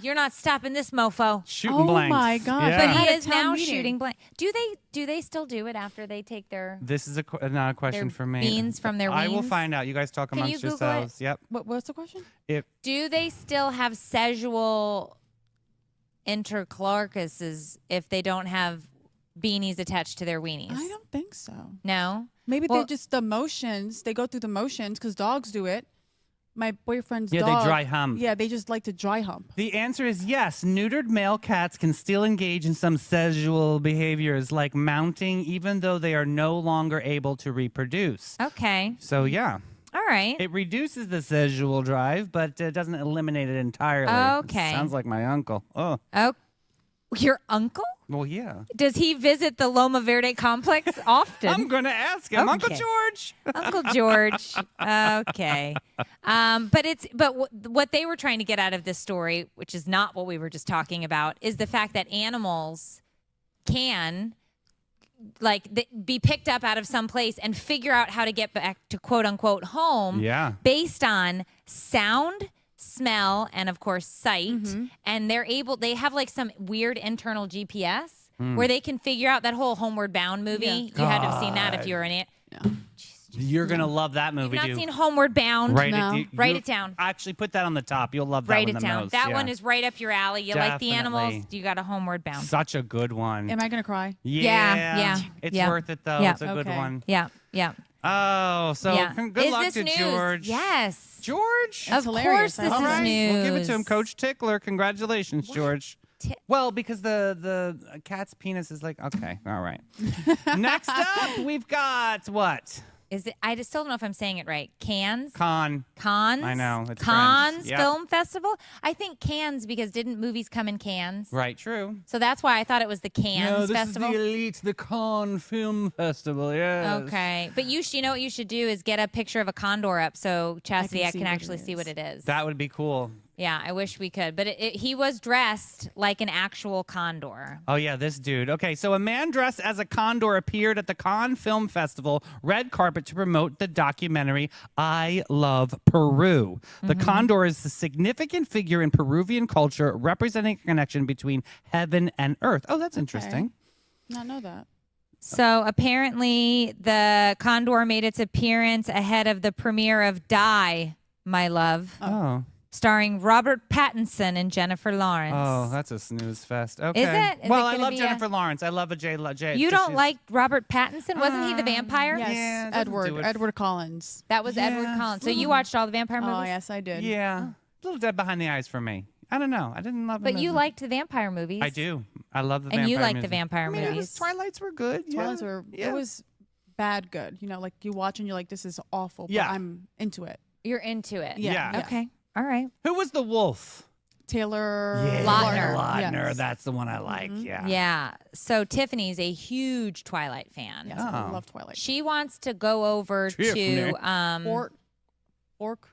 you're not stopping this mofo. Shooting blanks. Oh my gosh. Yeah. But At he a is town now meeting. shooting blank. Do they still do it after they take their This is not a question for me. beans from their I will weens? find out. You guys talk Can you amongst Google it? yourselves. Yep. What's the question? Do they still have sexual interclarcuses if they don't have beanies attached to their weenies? I don't think so. No? Maybe Well- they're just the motions. They go through the motions because dogs do it. My boyfriend's Yeah, dog. they dry hump. Yeah, they just like to dry hump. The answer is yes. Neutered male cats can still engage in some sexual behaviors like mounting, even though they are no longer able to reproduce. Okay. So, yeah. All right. It reduces the sexual drive, but doesn't eliminate it entirely. Okay. Sounds like my uncle. Oh, Oh, your uncle? well, yeah. Does he visit the Loma Verde complex often? I'm going to ask him. Uncle Okay. George. Uncle George. Okay. But what they were trying to get out of this story, which is not what we were just talking about, is the fact that animals can be picked up out of some place and figure out how to get back to quote unquote home Yeah. based on sound, smell, and of course sight. Mm-hmm. And they have like some weird internal GPS where they can figure out that whole Homeward Bound movie. Yeah. You had to have seen that if you were in it. You're going to love that You've movie, not dude. seen Homeward Bound? No. Write it down. Actually, put that on the top. You'll love that Write one it the down. most. That Yeah. one is right up your alley. You like the animals? Definitely. You got a Homeward Bound. Such a good one. Am I gonna cry? Yeah. It's Yeah. worth it, though. Yeah. It's a good Okay. one. Yeah. Yeah. Oh, so Yeah. good Is luck this to news? George. Yes. George? Of hilarious. course, this I All is love right, news. we'll give it to him. Coach Tickler, congratulations, George. Well, because the cat's penis is like, okay, all right. Next up, we've got what? Is it? I just still don't know if I'm saying it right. Cannes. Cannes. Cannes. I know, it's Cannes French. Yep. Film Festival. I think Cannes because didn't movies come in Cannes? Right, true. So that's why I thought it was the Cannes Festival. is the Elite, the Cannes Film Festival, yes. Okay, but you know what you should do is get a picture of a condor up so Chastity I see can what it actually see is. what it is. That would be cool. Yeah, I wish we could. But he was dressed like an actual condor. Oh, yeah, this dude. Okay, so a man dressed as a condor appeared at the Cannes Film Festival red carpet to promote the documentary I Love Peru. The condor is a significant figure in Peruvian culture, representing a connection between heaven and earth. Oh, that's interesting. Not know that. So apparently the condor made its appearance ahead of the premiere of Die, My Love, Oh. starring Robert Pattinson and Jennifer Lawrence. Oh, that's a snooze fest. Okay. Is it? Is well, it I gonna love be Jennifer Lawrence. I love a J. You don't she's- like Robert Pattinson? Wasn't he the vampire? Yes, Yeah, it doesn't do Edward. it. Edward Collins. That was Edward Yeah. Collins. So you watched all the vampire movies? Oh yes, I did. Yeah. A little dead behind the eyes for me. I don't know. I didn't love him. But you as a- liked the vampire movies. I do. I love the And vampire you like the movies. vampire I mean, it was, movies. Twilights were good. Twilights yeah. were. Yeah. It was bad good. You know, like you watch and you're like, this is awful. Yeah. But I'm into it. You're into it. Yeah. Okay. All right. Who was the wolf? Taylor Lautner. Lautner. Yes. That's the one I like. Yeah. Yeah. So Tiffany's a huge Twilight fan. Yes, I Oh. love Twilight. She wants to go over Tiffany. to Orc,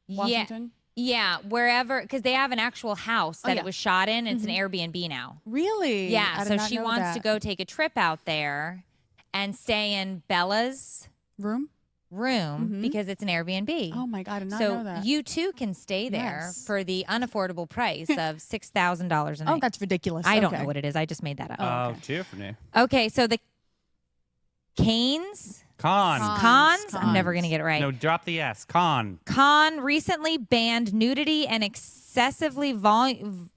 yeah, Washington. yeah, wherever because they have an actual house that yeah. it was shot in. It's an Airbnb now. Really? Yeah, I did so not she know wants that. to go take a trip out there and stay in Bella's room. room because it's an Airbnb. Oh my god, I did not so know that. you too can stay there Yes. for the unaffordable price of $6,000 a night. Oh, that's ridiculous. I don't Okay. know what it is. I just made that up. Oh, Oh, Tiffany. Okay, so the Canes, Con. Cons. I'm never gonna get it right. No, drop the S. Con. Con recently banned nudity and excessively voluminous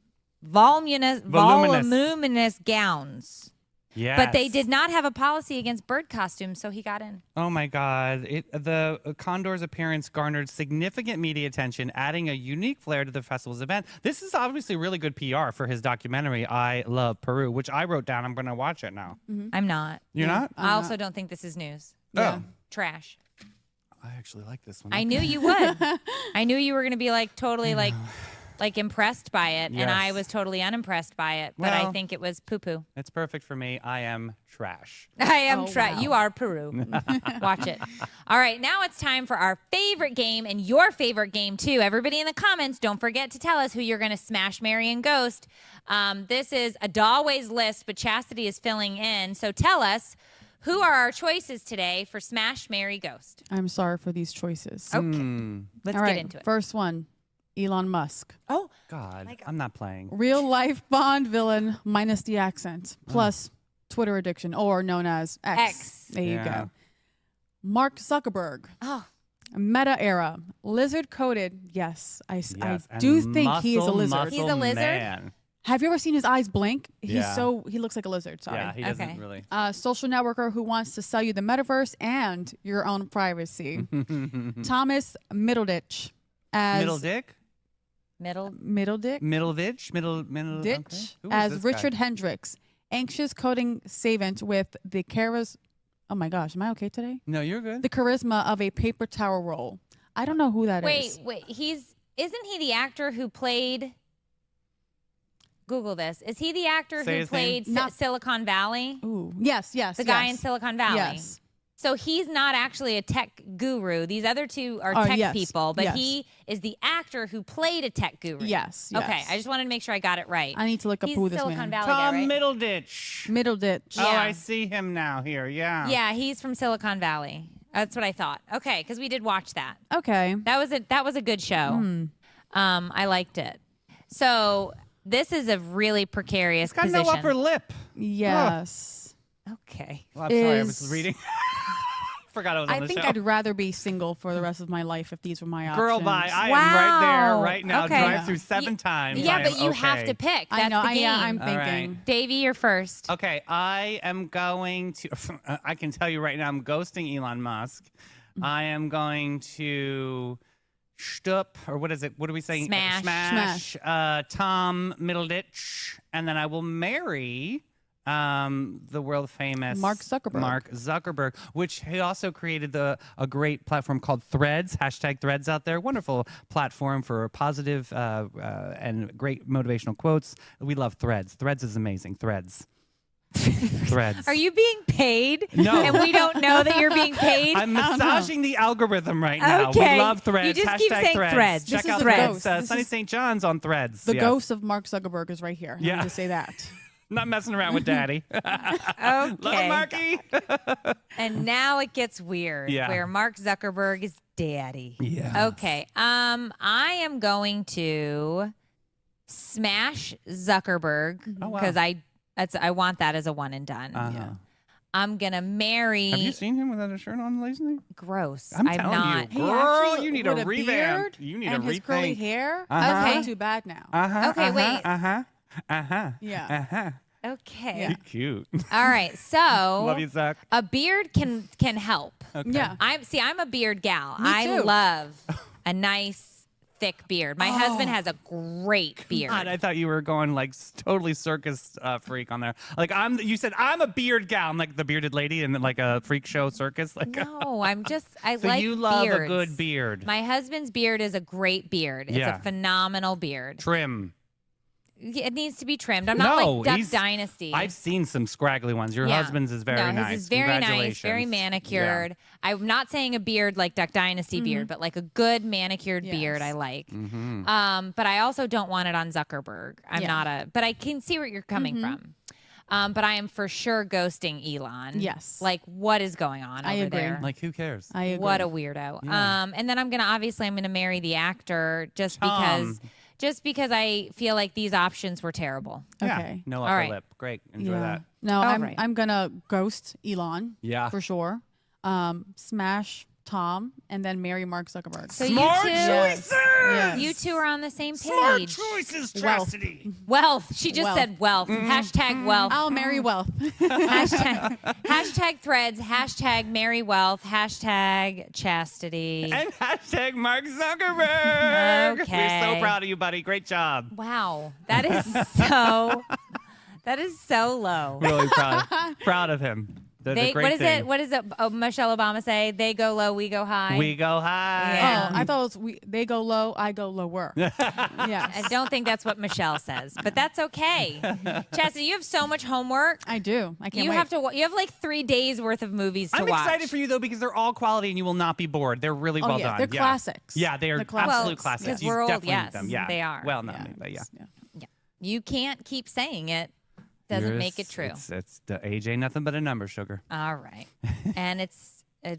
gowns. Yes. But they did not have a policy against bird costumes, so he got in. Oh my God! The condor's appearance garnered significant media attention, adding a unique flair to the festival's event. This is obviously really good PR for his documentary, I Love Peru, which I wrote down. I'm going to watch it now. I'm not. You're not? I also don't think this is news. Oh. Trash. I actually like this one. I knew you would. I knew you were going to be like totally like impressed by it, and I Yes. was totally unimpressed by it. But I Well- think it was poo poo. It's perfect for me. I am trash. I am Oh, wow. You are Peru. Watch it. All right, now it's time for our favorite game and your favorite game too. Everybody in the comments, don't forget to tell us who you're going to smash, marry, and ghost. This is a Daway's list, but Chastity is filling in. So tell us, who are our choices today for Smash, Marry, Ghost? I'm sorry for these choices. Okay. Let's All right, get into it. First one, Elon Musk. Oh, God, I'm not playing. Real life Bond villain minus the accent, plus Twitter addiction, or known as X. X. There you Yeah. go. Mark Zuckerberg. oh. Meta era. Lizard coated. Yes, I Yes, do and think he is a lizard. He's a lizard? Man. Have you ever seen his eyes blink? Yeah. He looks like a lizard. Sorry. Yeah, he doesn't Okay. really. Social networker who wants to sell you the metaverse and your own privacy. Thomas Middleditch as Middle dick? Middleditch Middle. Okay. Who is as this Richard guy? Hendricks, anxious coding savant with the Oh my gosh, am I okay today? No, you're good. The charisma of a paper towel roll. I don't know who that is. Wait. Isn't he the actor who played? Google this. Is he the actor Say who his name. played Silicon Valley? Ooh, yes. The guy in Silicon Valley. Yes. So he's not actually a tech guru. These other two are tech yes, people, but yes. he is the actor who played a tech guru. Yes. Okay, I just wanted to make sure I got it right. I need to look up He's who this Silicon man. Valley guy, Tom right? Middleditch. Middleditch. Oh, Yeah. I see him now here. Yeah. Yeah, he's from Silicon Valley. That's what I thought. Okay, because we did watch that. Okay. That was a good show. I liked it. So this is a really precarious Got position. no upper lip. Yes. Okay. Well, I'm sorry, I was Is- reading. Forgot I was on I the think show. I'd rather be single for the rest of my life if these were my options. Girl, bye. I am Wow. right there right now. Okay. Drive through 7 times. Yeah, I but am you have okay. to pick. That's I know. the game. I'm All thinking. right. Davey, you're first. Okay, I am going to. I can tell you right now, I'm ghosting Elon Musk. I am going to shtup, or what is it? What are we saying? Smash. Smash. Tom Middleditch, and then I will marry the world famous Mark Zuckerberg. Which he also created a great platform called Threads. #Threads out there. Wonderful platform for positive and great motivational quotes. We love Threads. Threads is amazing. Threads. Are you being paid? No. And we don't know that you're being paid? I'm massaging the algorithm right now. Okay. We love Threads. You just keep saying Threads. Check This out is a Threads. ghost. This Sunny is- St. John's on Threads. The Yes. ghost of Mark Zuckerberg is right here. Yeah. Let me just say that. Not messing around with Daddy. Love Okay. it, Marky. And now it gets weird. Yeah. Where Mark Zuckerberg is daddy. Yeah. Okay. I am going to smash Zuckerberg Oh, wow. because I want that as a one and done. Uh-huh. I'm gonna marry. Have you seen him without a shirt on lately? Gross. I'm I'm telling not. you. He Girl, actually, you need a with revamp. beard You need and a his curly rethink. hair. Uh-huh. It's not too bad now. Okay, wait. Yeah. Okay. Yeah. You're cute. All right. So Love you, Zach. a beard can help. Okay. Yeah. I'm a beard gal. Me I too. love a nice thick beard. My husband has a great beard. God, I thought you were going like totally circus freak on there. Like you said I'm a beard gal. I'm like the bearded lady in like a freak show circus. Like No, I so like you love beards. a good beard. My husband's beard is a great beard. It's Yeah. a phenomenal beard. Trim. It needs to be trimmed. I'm not No, like Duck he's- Dynasty. I've seen some scraggly ones. Your Yeah. husband's is very no, nice. his is very nice, very Congratulations. manicured. I'm not saying a beard like Duck Dynasty beard, but like a good manicured Yes. beard I like. Mm-hmm. But I also don't want it on Zuckerberg. I'm Yeah. not but I can see where you're coming from. But I am for sure ghosting Elon. Yes. Like, what is going on I over agree. there? Like who cares? I agree. What a weirdo. Yeah. And then I'm gonna marry the actor just Tom. because I feel like these options were terrible. Yeah. Okay. No All upper right. lip. Great. Enjoy Yeah. that. No, All I'm right. I'm gonna ghost Elon. Yeah. For sure. Smash Tom and then marry Mark Zuckerberg. So Smart you two, choices. Yes. you two are on the same Smart page. choices, Wealth. Chastity. Wealth. She just Wealth. said wealth. Hashtag wealth. I'll marry wealth. Hashtag threads. Hashtag marry wealth. Hashtag chastity. And # Mark Zuckerberg. Okay. We're so proud of you, buddy. Great job. Wow. That is so. That is so low. Really proud of him. The great What is thing. it? What does Michelle Obama say? They go low, we go high. We go high. Yeah. Oh, I thought it was they go low, I go lower. I Yes. don't think that's what Michelle says, but that's okay. Chastity, you have so much homework. I do. I can't You wait. have to. You have like 3 days worth of movies to I'm watch. excited for you though because they're all quality and you will not be bored. They're really well yeah, done. they're classics. Yeah, they are They're classics. absolute Well, classics. 'cause You we're old, definitely need yes, them. Yeah, they are. Well, not me, but yeah. You can't keep saying it. doesn't make it true. It's the age ain't nothing but a number, sugar. All right. And it's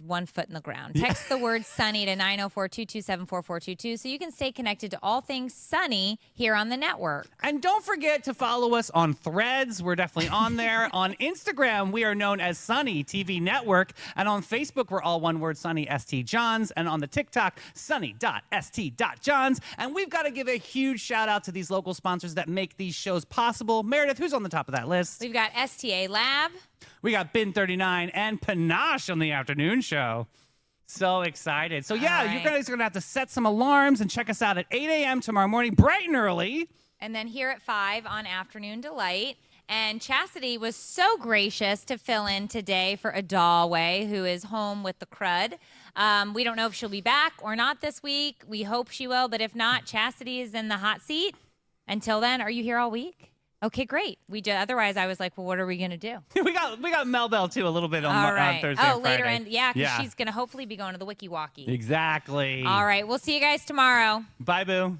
1 foot in the ground. Text the word sunny to 904-227-4422 so you can stay connected to all things sunny here on the network. And don't forget to follow us on Threads. We're definitely on there. On Instagram, we are known as Sunny TV Network. And on Facebook, we're all one word, Sunny ST Johns. And on the TikTok, sunny.st.johns. And we've got to give a huge shout out to these local sponsors that make these shows possible. Meredith, who's on the top of that list? We've got STA Lab. We got Bin 39 and Panache on the afternoon show. So excited. So, yeah, All you right. guys are going to have to set some alarms and check us out at 8 a.m. tomorrow morning, bright and early. And then here at 5 on Afternoon Delight. And Chastity was so gracious to fill in today for Adalway, who is home with the crud. We don't know if she'll be back or not this week. We hope she will. But if not, Chastity is in the hot seat. Until then, are you here all week? Okay, great. Otherwise, I was like, well, what are we going to do? we got Mel Bell, too, a little bit on, All right. on Thursday and later Friday. in, because she's going to hopefully be going to the Wiki Walkie. Exactly. All right, we'll see you guys tomorrow. Bye, boo.